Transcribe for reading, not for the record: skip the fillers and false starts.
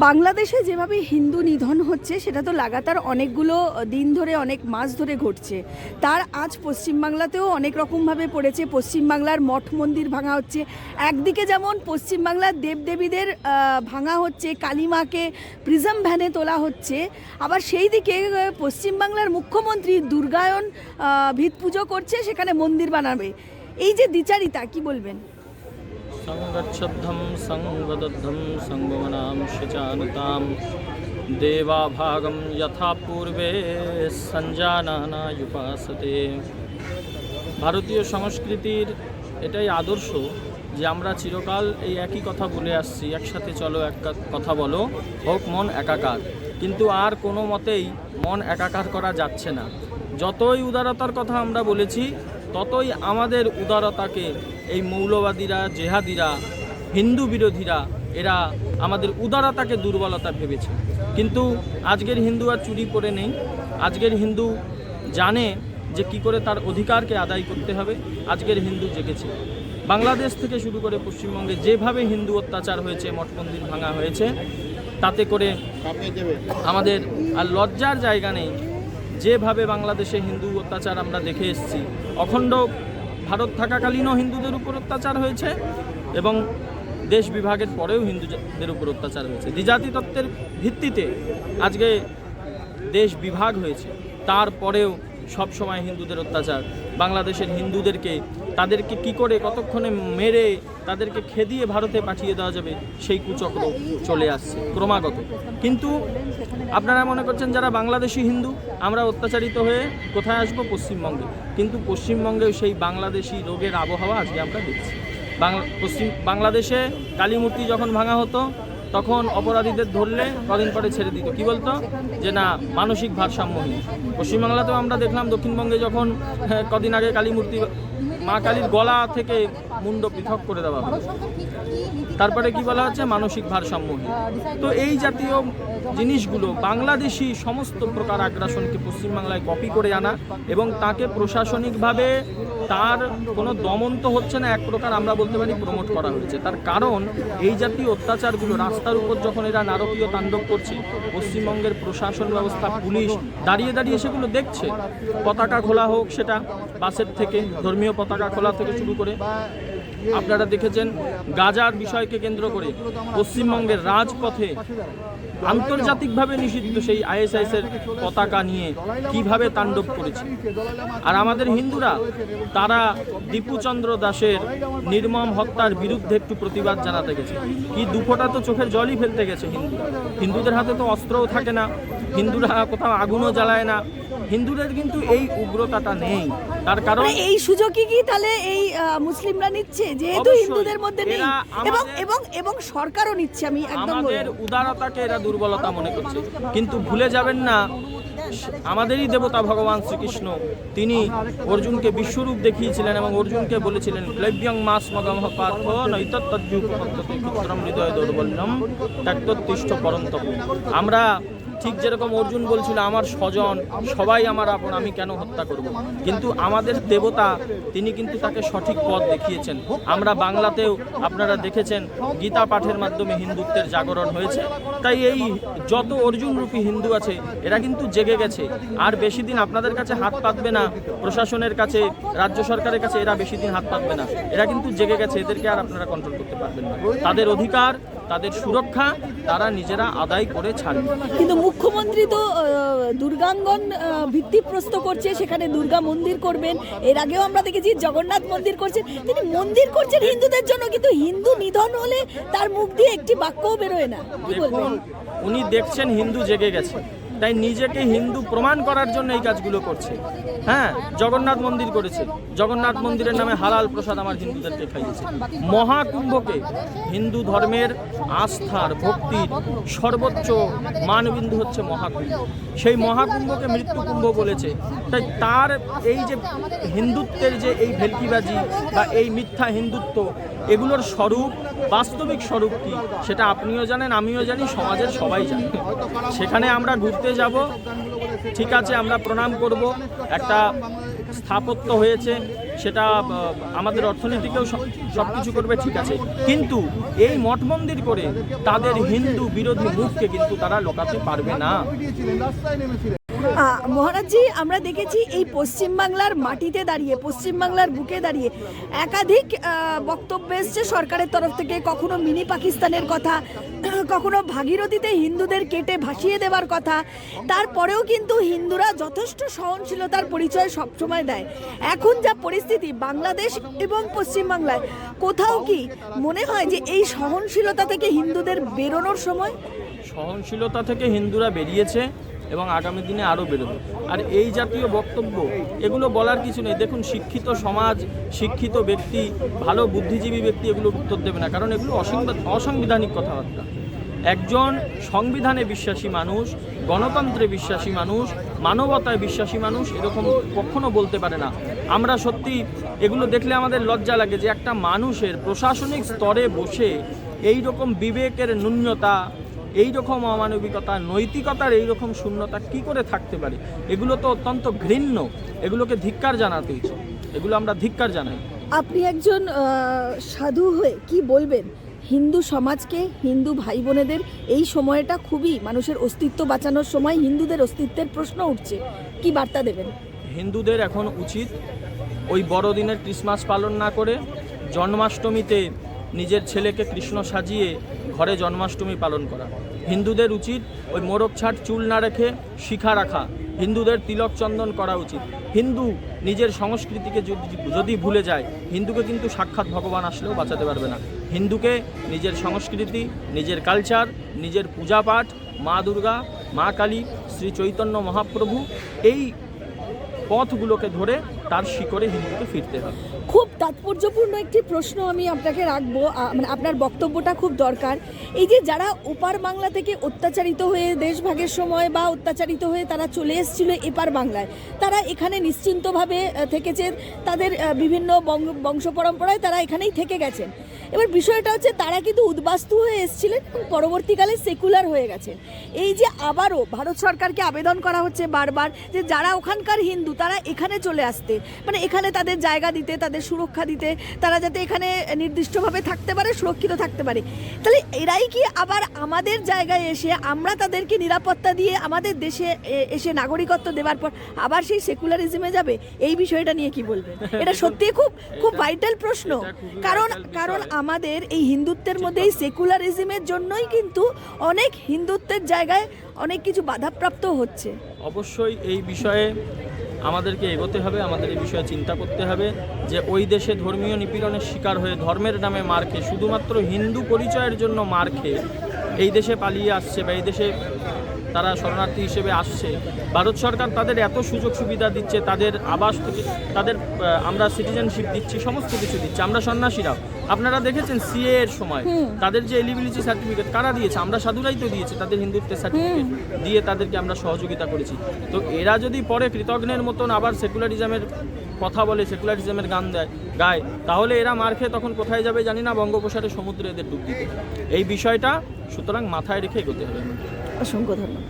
বাংলাদেশে যেভাবে হিন্দু নিধন হচ্ছে সেটা তো লাগাতার অনেকগুলো দিন ধরে, অনেক মাস ধরে ঘটছে। তার আজ পশ্চিমবাংলাতেও অনেক রকমভাবে পড়েছে। পশ্চিমবাংলার মঠ মন্দির ভাঙা হচ্ছে। একদিকে যেমন পশ্চিমবাংলার দেবদেবীদের ভাঙা হচ্ছে, কালীমাকে প্রিজম ভ্যানে তোলা হচ্ছে, আবার সেই দিকে পশ্চিমবাংলার মুখ্যমন্ত্রী দুর্গায়ন ভিত পুজো করছে, সেখানে মন্দির বানাবে। এই যে দ্বিচারিতা, কি বলবেন? সংগচ্ছদ্ধম সংবদ্ধম সংগমনাম শিচানুতাম দেবাভাগম যথা পূর্বে সঞ্জানানা উপাসতে। ভারতীয় সংস্কৃতির এটাই আদর্শ যে আমরা চিরকাল এই একই কথা বলে আসছি, একসাথে চলো এক কথা বলো, হোক মন একাকার। কিন্তু আর কোনো মতেই মন একাকার করা যাচ্ছে না। যতই উদারতার কথা আমরা বলেছি, ততই আমাদের উদারতাকে এই মৌলবাদীরা, জেহাদিরা, হিন্দু বিরোধীরা এরা আমাদের উদারতাকে দুর্বলতা ভেবেছে। কিন্তু আজকের হিন্দু আর চুরি করে নেই। আজকের হিন্দু জানে যে কি করে তার অধিকারকে আদায় করতে হবে। আজকের হিন্দু জেগেছে। বাংলাদেশ থেকে শুরু করে পশ্চিমবঙ্গে যেভাবে হিন্দু অত্যাচার হয়েছে, মঠ মন্দির ভাঙা হয়েছে, তাতে করে আমাদের আর লজ্জার জায়গা নেই। যেভাবে বাংলাদেশে হিন্দু অত্যাচার আমরা দেখে এসেছি, অখণ্ড ভারত থাকাকালীনও হিন্দুদের উপর অত্যাচার হয়েছে এবং দেশ বিভাগের পরেও হিন্দুদের উপর অত্যাচার হয়েছে। দ্বিজাতি তত্ত্বের ভিত্তিতে আজকে দেশ বিভাগ হয়েছে, তারপরেও সবসময় হিন্দুদের অত্যাচার। বাংলাদেশের হিন্দুদেরকে তাদেরকে কি করে কতক্ষণে মেরে তাদেরকে খেদিয়ে ভারতে পাঠিয়ে দেওয়া যাবে, সেই কুচক্র চলে আসছে ক্রমাগত। কিন্তু আপনারা মনে করছেন যারা বাংলাদেশি হিন্দু আমরা অত্যাচারিত হয়ে কোথায় আসবো? পশ্চিমবঙ্গে। কিন্তু পশ্চিমবঙ্গেও সেই বাংলাদেশি রোগের আবহাওয়া আজকে আমরা দেখছি। বাংলাদেশে কালী মূর্তি যখন ভাঙা হতো, তখন অপরাধীদের ধরলে কদিন পরে ছেড়ে দিত। কি বলতো? যে না, মানসিক ভারসাম্যহীন। পশ্চিমবাংলাতেও আমরা দেখলাম, দক্ষিণবঙ্গে যখন কদিন আগে কালী মূর্তি, মা কালীর গলা থেকে মুন্ড পৃথক করে দেওয়া হলো, তারপরে কি বলা হচ্ছে? মানসিক ভারসাম্যহীন। তো এই জাতীয় জিনিসগুলো বাংলাদেশি সমস্ত প্রকার আগ্রাসনকে পশ্চিমবাংলায় কপি করে আনা এবং তাকে প্রশাসনিকভাবে তার কোনো দমন তো হচ্ছে না, এক প্রকার আমরা বলতে পারি প্রমোট করা হয়েছে। তার কারণ এই জাতীয় অত্যাচারগুলো রাস্তার উপর যখন এরা নারকীয় তাণ্ডব করছে, পশ্চিমবঙ্গের প্রশাসন ব্যবস্থা, পুলিশ দাঁড়িয়ে দাঁড়িয়ে সেগুলো দেখছে। পতাকা খোলা হোক, সেটা বাসের থেকে, ধর্মীয় পতাকা খোলা থেকে শুরু করে আপনারা দেখেছেন গাজার বিষয়কে কেন্দ্র করে পশ্চিমবঙ্গের রাজপথে আন্তর্জাতিকভাবে নিষিদ্ধ সেই আইএসআইএসের পতাকা নিয়ে কিভাবে তাণ্ডব করেছে। আর আমাদের হিন্দুরা, তারা দীপুচন্দ্র দাসের নির্মম হত্যার বিরুদ্ধে একটু প্রতিবাদ জানাতে গেছে। কি দুফোঁটা তো চোখের জলই ফেলতে গেছে হিন্দুরা। হিন্দুদের হাতে তো অস্ত্রও থাকে না, হিন্দুরা কোথাও আগুনও জ্বালায় না। হিন্দুদের কিন্তু এই উগ্রতাটা নেই। তার কারণ এই সুযোগই কি তাহলে এই মুসলিমরা নিচ্ছে, যেহেতু হিন্দুদের মধ্যে নেই, এবং এবং এবং সরকারও নিচ্ছে। আমি একদম আমাদের উদারতাকে এরা দুর্বলতা মনে করছে। কিন্তু ভুলে যাবেন না, আমাদেরই দেবতা ভগবান শ্রীকৃষ্ণ, তিনি অর্জুনকে বিশ্বরূপ দেখিয়েছিলেন এবং অর্জুনকে বলেছিলেন, ক্লৈব্যং মাস মগমঃ পার্থ নৈতত্তদ্যুপপদ্যতে ক্ষুদ্রম হৃদয় দৌর্বল্যম ত্যক্তোত্তিষ্ঠ পরন্তপ। আমরা ঠিক যেরকম অর্জুন বলছিল আমার স্বজন সবাই আমার আপন, আমি কেন হত্যা করব। কিন্তু আমাদের দেবতা তিনি কিন্তু তাকে সঠিক পথ দেখিয়েছেন। আমরা বাংলাতেও আপনারা দেখেছেন গীতা পাঠের মাধ্যমে হিন্দুত্বের জাগরণ হয়েছে। তাই এই যত অর্জুনরূপী হিন্দু আছে এরা কিন্তু জেগে গেছে। আর বেশি দিন আপনাদের কাছে হাত পাতবে না, প্রশাসনের কাছে, রাজ্য সরকারের কাছে এরা বেশি দিন হাত পাতবে না। এরা কিন্তু জেগে গেছে, এদেরকে আর আপনারা কন্ট্রোল করতে পারবেন না। তাদের অধিকার, তাদের সুরক্ষা তারা নিজেরা আদায় করে ছাড়বে। কিন্তু মুখ্যমন্ত্রী তো দুর্গাঙ্গন ভিত্তিপ্রস্ত করছে, সেখানে দুর্গা মন্দির করবেন। এর আগেও আমরা দেখেছি জগন্নাথ মন্দির করছেন। তিনি মন্দির করছেন হিন্দুদের জন্য, কিন্তু হিন্দু নিধন হলে তার মুখ দিয়ে একটি বাক্যও বেরোয় না। কি বলবেন? উনি দেখছেন হিন্দু জেগে গেছে, তাই নিজেকে হিন্দু প্রমাণ করার জন্য এই কাজগুলো করছে। হ্যাঁ, জগন্নাথ মন্দির করেছে, জগন্নাথ মন্দিরের নামে হালাল প্রসাদ আমার হিন্দুদেরকে খাইয়েছে। মহাকুম্ভকে হিন্দু ধর্মের আস্থার, ভক্তির সর্বোচ্চ মানবিন্দু হচ্ছে মহাকুম্ভ। সেই মহাকুম্ভকে মৃত্যুকুম্ভ বলেছে। তাই তার এই যে হিন্দুত্বের যে এই ভেলকিবাজি বা এই মিথ্যা হিন্দুত্ব, এগুলোর স্বরূপ, বাস্তবিক স্বরূপ কি সেটা আপনিও জানেন, আমিও জানি, সমাজের সবাই জানে। সেখানে আমরা ঘুরতে যাব, ঠিক আছে, আমরা প্রণাম করব, একটা স্থাপত্য হয়েছে, সেটা আমাদের অর্থনীতিকেও সব কিছু করবে, ঠিক আছে, কিন্তু এই মঠ মন্দির করে তাদের হিন্দু বিরোধী মুখকে কিন্তু তারা লোকাতে পারবে না। মহারাজজি, আমরা দেখেছি এই পশ্চিমবাংলার মাটিতে দাঁড়িয়ে, পশ্চিমবাংলার বুকে দাঁড়িয়ে একাধিক বক্তব্য এসছে সরকারের তরফ থেকে, কখনো মিনি পাকিস্তানের কথা, কখনো ভাগীরথীতে হিন্দুদের কেটে ভাসিয়ে দেওয়ার কথা। তারপরেও কিন্তু হিন্দুরা যথেষ্ট সহনশীলতার পরিচয় সবসময় দেয়। এখন যা পরিস্থিতি বাংলাদেশ এবং পশ্চিমবাংলায়, কোথাও কি মনে হয় যে এই সহনশীলতা থেকে হিন্দুদের বেরোনোর সময়? সহনশীলতা থেকে হিন্দুরা বেরিয়েছে এবং আগামী দিনে আরও বেরোবে। আর এই জাতীয় বক্তব্য এগুলো বলার কিছু নেই। দেখুন, শিক্ষিত সমাজ, শিক্ষিত ব্যক্তি, ভালো বুদ্ধিজীবী ব্যক্তি এগুলোর উত্তর দেবে না, কারণ এগুলো অসাংবিধানিক কথাবার্তা। একজন সংবিধানে বিশ্বাসী মানুষ, গণতন্ত্রে বিশ্বাসী মানুষ, মানবতায় বিশ্বাসী মানুষ এরকম কখনো বলতে পারে না। আমরা সত্যি এগুলো দেখলে আমাদের লজ্জা লাগে যে একটা মানুষের প্রশাসনিক স্তরে বসে এই রকম বিবেকের ন্যূনতা, এই রকম অমানবিকতা, নৈতিকতার এই রকম শূন্যতা কি করে থাকতে পারে? এগুলো তো অত্যন্ত ঘৃণ্য, এগুলোকে ধিক্কার জানাতে হচ্ছে, এগুলো আমরা ধিক্কার জানাই। আপনি একজন সাধু হয়ে কি বলবেন হিন্দু সমাজকে, হিন্দু ভাই বোনেদের? এই সময়টা খুবই মানুষের অস্তিত্ব বাঁচানোর সময়, হিন্দুদের অস্তিত্বের প্রশ্ন উঠছে, কি বার্তা দেবেন? হিন্দুদের এখন উচিত ওই বড়দিনের ক্রিসমাস পালন না করে জন্মাষ্টমীতে নিজের ছেলেকে কৃষ্ণ সাজিয়ে ঘরে জন্মাষ্টমী পালন করা। হিন্দুদের উচিত ওই মোরগ ছাট চুল না রেখে শিখা রাখা। হিন্দুদের তিলক চন্দন করা উচিত। হিন্দু নিজের সংস্কৃতিকে যদি ভুলে যায়, হিন্দুকে কিন্তু সাক্ষাৎ ভগবান আসলেও বাঁচাতে পারবে না। হিন্দুকে নিজের সংস্কৃতি, নিজের কালচার, নিজের পূজা পাঠ, মা দুর্গা, মা কালী, শ্রী চৈতন্য মহাপ্রভু, এই পথগুলোকে ধরে তার শিকড়ে হিন্দুকে ফিরতে হবে। খুব তাৎপর্যপূর্ণ একটি প্রশ্ন আমি আপনাকে রাখবো, মানে আপনার বক্তব্যটা খুব দরকার। এই যে যারা ওপার বাংলা থেকে অত্যাচারিত হয়ে দেশভাগের সময় বা অত্যাচারিত হয়ে তারা চলে এসেছিল এপার বাংলায়, তারা এখানে নিশ্চিন্তভাবে থেকেছে, তাদের বিভিন্ন বংশ পরম্পরায় তারা এখানেই থেকে গেছেন। এবার বিষয়টা হচ্ছে তারা কিন্তু উদ্বাস্তু হয়ে এসেছিলেন এবং পরবর্তীকালে সেকুলার হয়ে গেছেন। এই যে আবারও ভারত সরকারকে আবেদন করা হচ্ছে বারবার যে যারা ওখানকার হিন্দু তারা এখানে চলে আসতে, মানে এখানে তাদের জায়গা দিতে, তাদের সুরক্ষা দিতে, তারা যাতে এখানে নির্দিষ্টভাবে থাকতে পারে, সুরক্ষিত থাকতে পারে। তাহলে এরাই কি আবার আমাদের জায়গায় এসে আমরা তাদেরকে নিরাপত্তা দিয়ে আমাদের দেশে এসে নাগরিকত্ব দেওয়ার পর আবার সেই সেকুলারিজমে যাবে? এই বিষয়টা নিয়ে কি বলবেন? এটা সত্যি খুব খুব ভাইটাল প্রশ্ন, কারণ আমাদের এই হিন্দুত্বের মধ্যে এই সেকুলারিজমের জন্যই কিন্তু অনেক হিন্দুত্বের জায়গায় অনেক কিছু বাধাপ্রাপ্ত হচ্ছে। অবশ্যই এই বিষয়ে আমাদেরকে এগোতে হবে, আমাদের এই বিষয়ে চিন্তা করতে হবে যে ওই দেশে ধর্মীয় নিপীড়নের শিকার হয়ে, ধর্মের নামে মার খেয়ে, শুধুমাত্র হিন্দু পরিচয়ের জন্য মার খেয়ে এই দেশে পালিয়ে আসছে বা এই দেশে তারা শরণার্থী হিসেবে আসছে। ভারত সরকার তাদের এত সুযোগ সুবিধা দিচ্ছে, তাদের আবাস থেকে তাদের আমরা সিটিজেনশিপ দিচ্ছি, সমস্ত কিছু দিচ্ছে। আমরা সন্ন্যাসীরাও, আপনারা দেখেছেন সিএ এর সময় তাদের যে এলিজিবিলিটি সার্টিফিকেট কারা দিয়েছে? আমরা সাধুরাই তো দিয়েছে। তাদের হিন্দুত্বের সার্টিফিকেট দিয়ে তাদেরকে আমরা সহযোগিতা করেছি। তো এরা যদি পরে কৃতজ্ঞের মতন আবার সেকুলারিজমের কথা বলে, সেকুলারিজমের গান গায়, তাহলে এরা মার খেয়ে তখন কোথায় যাবে জানি না, বঙ্গোপসাগরে সমুদ্রে এদের ডুব দিতে। এই বিষয়টা সুতরাং মাথায় রেখে এগোতে হবে। অসংখ্য ধন্যবাদ।